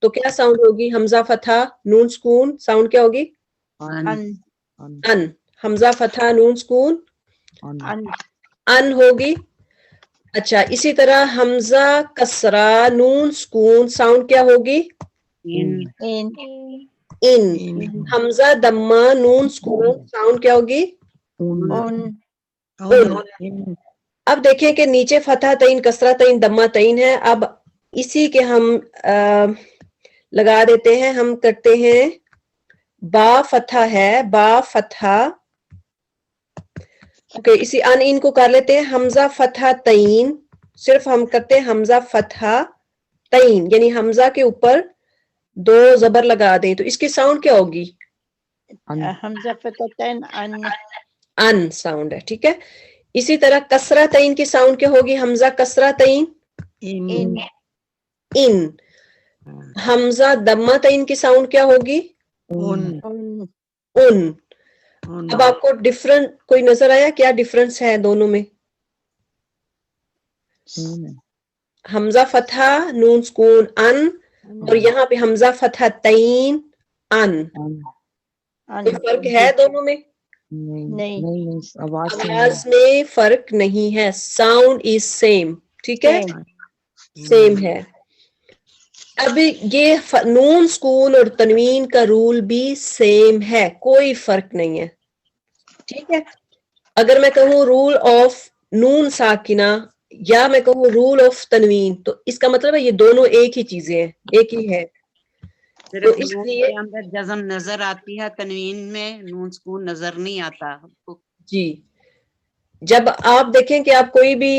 تو کیا ساؤنڈ ہوگی؟ حمزہ فتح نون سکون، ساؤنڈ کیا ہوگی؟ ان. حمزہ فتح نون سکون ان ہوگی. اچھا اسی طرح حمزہ کسرہ نون سکون ساؤنڈ کیا ہوگی؟ ان. حمزہ دمہ نون سکون ساؤنڈ کیا ہوگی؟ اب دیکھیں کہ نیچے فتح تعین کسرہ تعین دمہ تعین ہے. اب اسی کے ہم لگا دیتے ہیں، ہم کرتے ہیں با فتح ہے، با فتح. اوکے اسی ان کو کر لیتے ہیں حمزہ فتح تعین. صرف ہم کرتے ہیں حمزہ فتح تعین، یعنی حمزہ کے اوپر 2 زبر لگا دیں. تو اس کی ساؤنڈ کیا ہوگی؟ حمزہ فتحتین ان ساؤنڈ ہے. ٹھیک ہے. اسی طرح کسرہ تعین کی ساؤنڈ کیا ہوگی؟ حمزہ کسرہ تعین ان. حمزہ دمہ تعین کی ساؤنڈ کیا ہوگی؟ ان. اب آپ کو ڈفرنٹ کوئی نظر آیا؟ کیا ڈفرنس ہے دونوں میں؟ حمزہ فتح نون سکون ان اور یہاں پہ حمزہ فتح تعین ان. کوئی فرق ہے دونوں میں؟ نہیں، آواز میں فرق نہیں ہے. Sound is same. ٹھیک ہے، سیم ہے. اب یہ نون سکون اور تنوین کا رول بھی سیم ہے، کوئی فرق نہیں ہے. ٹھیک ہے. اگر میں کہوں رول آف نون ساکنہ یا میں کہوں رول آف تنوین تو اس کا مطلب ہے یہ دونوں ایک ہی چیزیں ہیں، ایک ہی ہے. تو صرف اس نون لیے کے اندر جزم نظر آتی ہے، تنوین میں نون سکون نظر نہیں آتا. جی جب آپ دیکھیں کہ آپ کوئی بھی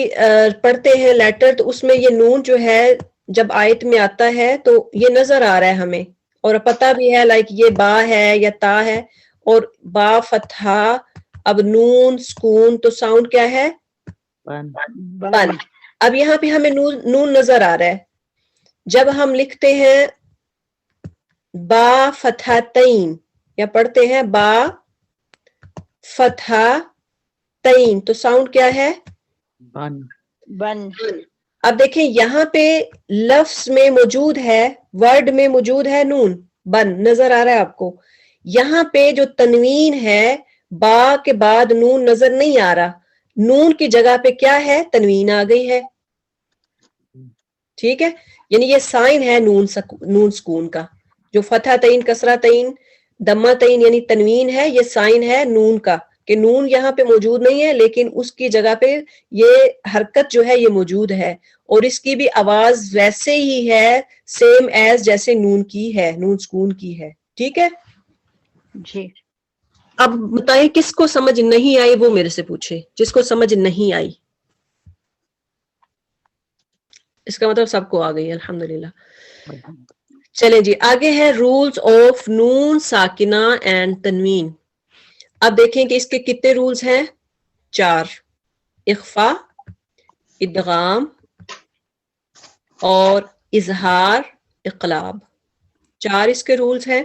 پڑھتے ہیں لیٹر تو اس میں یہ نون جو ہے جب آیت میں آتا ہے تو یہ نظر آ رہا ہے ہمیں اور پتہ بھی ہے لائک یہ با ہے یا تا ہے. اور با فتح اب نون سکون تو ساؤنڈ کیا ہے؟ بن. اب یہاں پہ ہمیں نون نظر آ رہا ہے. جب ہم لکھتے ہیں با فتح تعین یا پڑھتے ہیں با فتح تعین تو ساؤنڈ کیا ہے؟ بن. اب دیکھیں یہاں پہ لفظ میں موجود ہے، ورڈ میں موجود ہے نون بن نظر آ رہا ہے آپ کو. یہاں پہ جو تنوین ہے با کے بعد نون نظر نہیں آ رہا، نون کی جگہ پہ کیا ہے؟ تنوین آ گئی ہے. ٹھیک ہے، یعنی یہ سائن ہے نون سکون کا. جو فتح تعین کسرہ تعین دمہ تعین یعنی تنوین ہے، یہ سائن ہے نون کا کہ نون یہاں پہ موجود نہیں ہے لیکن اس کی جگہ پہ یہ حرکت جو ہے یہ موجود ہے اور اس کی بھی آواز ویسے ہی ہے سیم ایز جیسے نون کی ہے، نون سکون کی ہے. ٹھیک ہے. جی اب بتائیں کس کو سمجھ نہیں آئی وہ میرے سے پوچھے، جس کو سمجھ نہیں آئی. اس کا مطلب سب کو آ گئی الحمدللہ. چلیں جی آگے ہے رولز آف نون ساکنہ اینڈ تنوین. اب دیکھیں کہ اس کے کتنے رولز ہیں؟ 4. اخفا، ادغام اور اظہار، اقلاب. 4 اس کے رولز ہیں.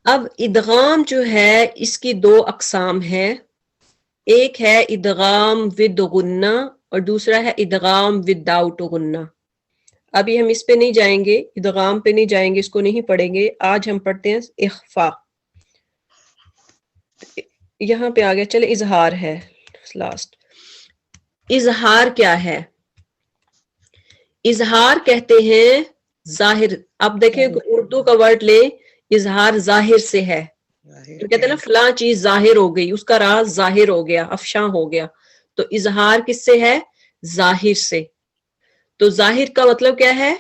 اب ادغام جو ہے اس کی 2 اقسام ہیں. ایک ہے ادغام ود غنہ اور دوسرا ہے ادغام وداؤٹ غنہ. ابھی ہم اس پہ نہیں جائیں گے، ادغام پہ نہیں جائیں گے، اس کو نہیں پڑھیں گے. آج ہم پڑھتے ہیں اخفا. یہاں پہ آگے چلے اظہار ہے لاسٹ. اظہار کیا ہے؟ اظہار کہتے ہیں ظاہر. اب دیکھیں اردو کا ورڈ لے، اظہار ظاہر سے ہے. تو کہتے ہیں نا فلاں چیز ظاہر ہو گئی، اس کا راز ظاہر ہو گیا، افشاں ہو گیا. تو اظہار کس سے ہے؟ ظاہر سے. تو ظاہر کا مطلب کیا ہے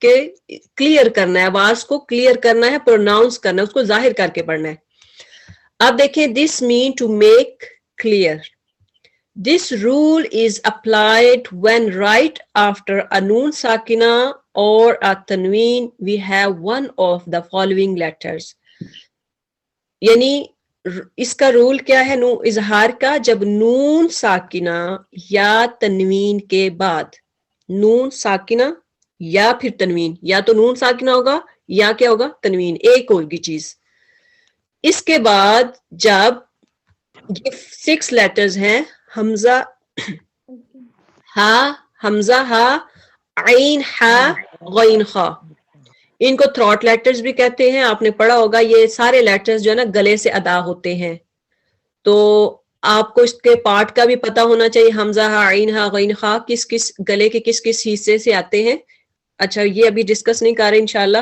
کہ کلیئر کرنا ہے، آواز کو کلیئر کرنا ہے، پروناؤنس کرنا ہے، اس کو ظاہر کر کے پڑھنا ہے. اب دیکھیں this mean to make clear. This rule is applied when right after a noon sakina or a tanween we have one of the following letters. یعنی اس کا رول کیا ہے اظہار کا؟ جب نون ساکنہ یا تنوین کے بعد، نون ساکنہ یا پھر تنوین، یا تو نون ساکنہ ہوگا یا کیا ہوگا؟ تنوین، ایک ہوگی چیز. اس کے بعد جب یہ 6 لیٹرز ہیں حمزہ ہا، حمزہ ہا عین ہا غین خا. ان کو تھروٹ لیٹرز بھی کہتے ہیں. آپ نے پڑھا ہوگا یہ سارے لیٹرز جو ہے نا گلے سے ادا ہوتے ہیں. تو آپ کو اس کے پارٹ کا بھی پتا ہونا چاہیے. حمزہ ہا عین ہا غین خا کس کس گلے کے کس کس حصے سے آتے ہیں. اچھا یہ ابھی ڈسکس نہیں کر رہے انشاءاللہ.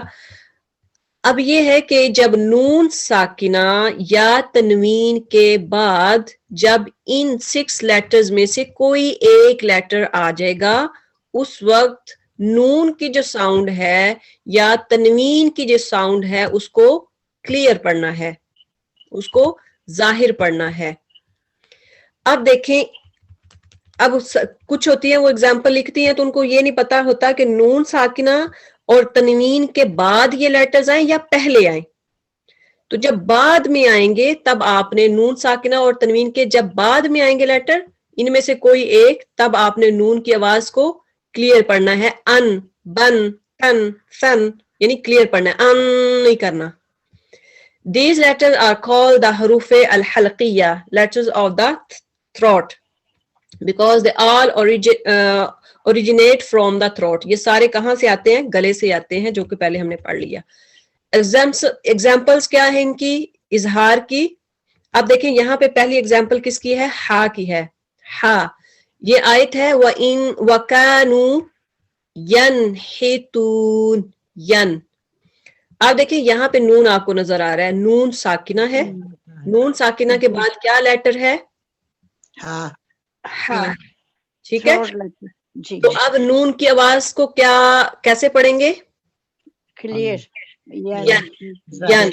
اب یہ ہے کہ جب نون ساکنہ یا تنوین کے بعد جب ان 6 لیٹرز میں سے کوئی ایک لیٹر آ جائے گا اس وقت نون کی جو ساؤنڈ ہے یا تنوین کی جو ساؤنڈ ہے اس کو کلیئر پڑھنا ہے, اس کو ظاہر پڑھنا ہے. اب دیکھیں, اب کچھ ہوتی ہیں وہ اگزامپل لکھتی ہیں تو ان کو یہ نہیں پتا ہوتا کہ نون ساکنہ اور تنوین کے بعد یہ لیٹرز آئیں یا پہلے آئیں. تو جب بعد میں آئیں گے تب آپ نے نون ساکنہ اور تنوین کے جب بعد میں آئیں گے لیٹر ان میں سے کوئی ایک, تب آپ نے نون کی آواز کو کلیئر پڑھنا ہے. ان, بن, تن, فن یعنی کلیئر پڑھنا ہے, ان نہیں کرنا. These letters are called the حروف الحلقیہ, letters of the throat, because they all originate from the throat. یہ سارے کہاں سے آتے ہیں؟ گلے سے آتے ہیں, جو کہ پہلے ہم نے پڑھ لیا. ایگزامپلس کیا ہے ان کی؟ اظہار کی. اب دیکھیں یہاں پہ پہلی ایگزامپل کس کی ہے؟ ہا کی ہے. ہا, یہ آیت ہے وَإِن وَكَانُوا يَنْحِتُونَ ین. آپ دیکھیں یہاں پہ نون آپ کو نظر آ رہا ہے, نون ساکنہ ہے. نون ساکنہ کے بعد کیا لیٹر ہے؟ ہاں ہا. ٹھیک ہے, جی تو اب نون کی آواز کو کیسے پڑھیں گے؟ کلیئر ین.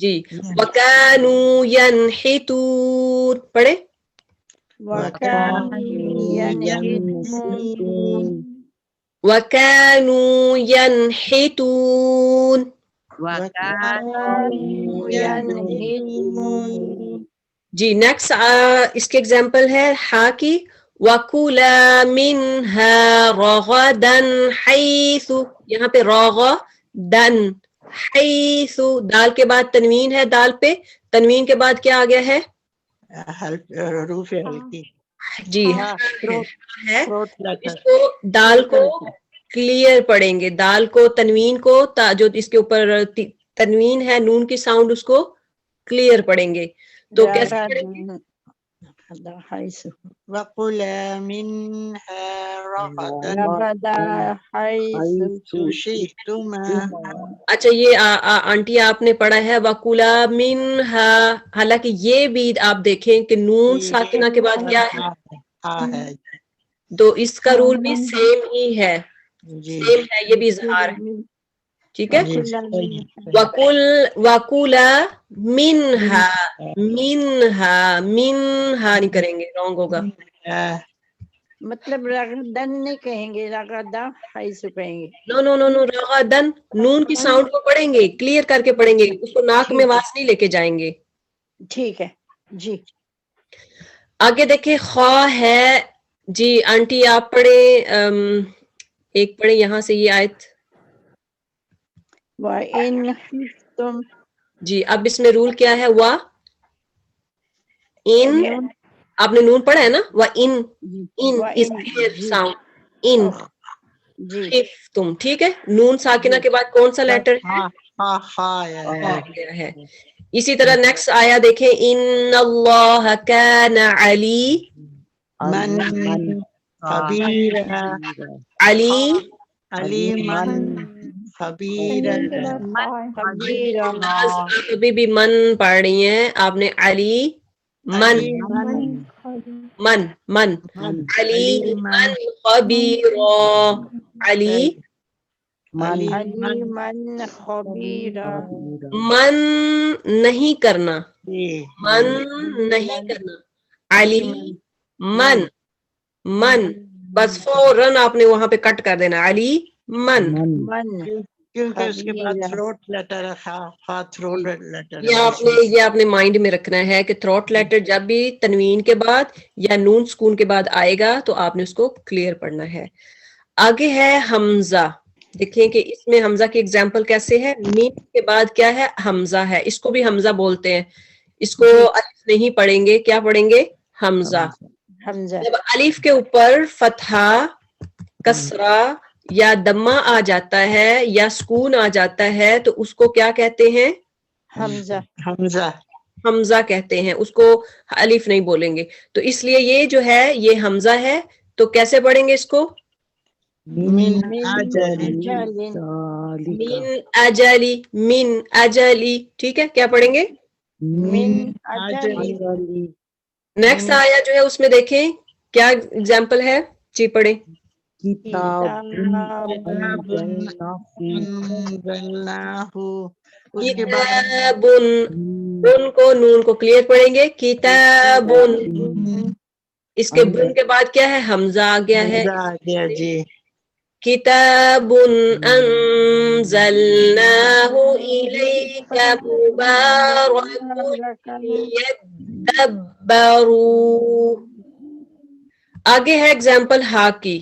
جی, وَكَانُوا يَنْحِتُونَ پڑھے. وَكَانُوا يَنْحِتُونَ. جی نیکسٹ اس کے ایگزامپل ہے ہا کی. وَكُلَا مِنْهَا رَغَدًا حَيْثُ, یہاں پہ رَغَدًا حَيْثُ, دال کے بعد تنوین ہے, دال پہ تنوین کے بعد کیا آ گیا ہے؟ حروف ہلکی. جی ہے. اس کو دال کو کلیئر پڑھیں گے, دال کو تنوین کو جو اس کے اوپر تنوین ہے نون کی ساؤنڈ اس کو کلیئر پڑھیں گے. تو کیسے پڑھیں گے؟ وَقُلَا مِنْهَا رَغَدًا حَيْثُ شِئْتُمَا. اچھا یہ آنٹی آپ نے پڑھا ہے وَقُلَا مِنْهَا, حالانکہ یہ بھی آپ دیکھیں کہ نون ساکنہ کے بعد کیا ہے, تو اس کا رول بھی سیم ہی ہے, سیم ہے, یہ بھی اظہار ہے. ٹھیک ہے, وَقُلَا مِنْهَا, مِنْهَا نہیں کریں گے, رانگ ہوگا. مطلب رغدن نہیں کہیں گے, رغدا حیث کہیں گے. نو نو نو نو, رغدن نون کی ساؤنڈ کو پڑھیں گے, کلیئر کر کے پڑھیں گے, اس کو ناک میں آواز نہیں لے کے جائیں گے. ٹھیک ہے جی. آگے دیکھیں خواہ ہے. جی آنٹی آپ پڑھیں, ایک پڑھیں یہاں سے یہ آیت. وَإِنْ خِفْتُمْ. جی اب اس میں رول کیا ہے؟ وا ان, آپ نے نون پڑھا ہے نا, وَإِن, ان is clear sound, ان خفتم. ٹھیک ہے, نون ساکنہ کے بعد کون سا لیٹر ہے؟ اسی طرح نیکسٹ آیا دیکھیں, ان اللہ کان علی علی ابھی بھی من پڑھ رہی ہیں آپ نے, علی من من من علی من خبیر, علی من خبیر. من نہیں کرنا, من نہیں کرنا, علی من من, بس فوراً آپ نے وہاں پہ کٹ کر دینا, علی من. کیونکہ اس کے بعد تھروٹ لیٹر ہے, تھروٹ لیٹر. یہ آپ نے مائنڈ میں رکھنا ہے کہ تھروٹ لیٹر جب بھی تنوین کے بعد یا نون سکون کے بعد آئے گا تو آپ نے اس کو کلیئر پڑھنا ہے. آگے ہے حمزہ. دیکھیں کہ اس میں حمزہ کی ایگزامپل کیسے ہے. میم کے بعد کیا ہے؟ حمزہ ہے. اس کو بھی حمزہ بولتے ہیں, اس کو الف نہیں پڑھیں گے, کیا پڑھیں گے؟ حمزہ. جب الف کے اوپر فتحہ, کسرہ, یا دمہ آ جاتا ہے یا سکون آ جاتا ہے تو اس کو کیا کہتے ہیں؟ حمزہ حمزہ حمزہ کہتے ہیں، اس کو الف نہیں بولیں گے. تو اس لیے یہ جو ہے یہ حمزہ ہے، تو کیسے پڑھیں گے اس کو؟ من من اجل اجل من اجلی، من اجلی. ٹھیک ہے، کیا پڑھیں گے؟ من اجل اجل نیکسٹ آیا جو ہے اس میں دیکھیں کیا اگزامپل ہے. جی پڑھیں. کتاب انزلناہ. اس کے بعد کتابن، بن کو نون کو کلیئر پڑھیں گے. کتابن، اس کے بن کے بعد کیا ہے؟ حمزہ آ گیا ہے. حمزہ آ گیا جی. کتاب انزلناہ الیک مبارک لیدبروا. آگے ہے اگزامپل ہا کی.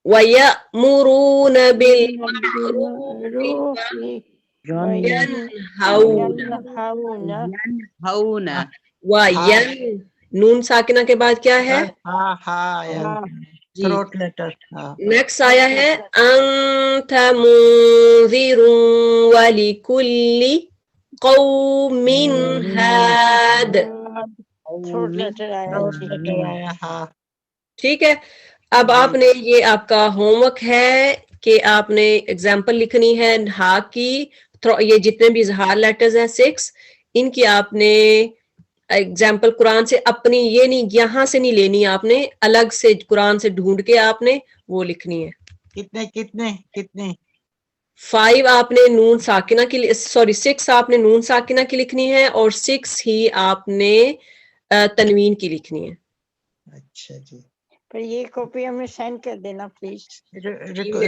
وَيَأْمُرُونَ بِالْمَعْرُوفِ وَيَنْهَوْنَ. ہونا وَيَن، نون ساکنہ کے بعد کیا ہے؟ ہاں ہاں جی. Throat letter. ہاں نیکسٹ آیا ہے أَنْتَ مُنذِرٌ وَلِكُلِّ قَوْمٍ هَادٍ. تھرڈ لیٹر آیا تھروٹ جی. لیٹر آیا. ہاں ٹھیک ہے. اب آپ نے یہ آپ کا ہوم ورک ہے کہ آپ نے اگزامپل لکھنی ہے ہا کی. یہ جتنے بھی اظہار لیٹرز ہیں 6 ان کی آپ نے اگزامپل قرآن سے اپنی، یہ نہیں یہاں سے نہیں لینی، آپ نے الگ سے قرآن سے ڈھونڈ کے آپ نے وہ لکھنی ہے. کتنے کتنے کتنے 5 آپ نے نون ساکنہ کی، سوری 6 آپ نے نون ساکنہ کی لکھنی ہے اور 6 ہی آپ نے تنوین کی لکھنی ہے. اچھا جی. پر یہ کاپی ہمیں سینڈ کر دینا پلیز. رکو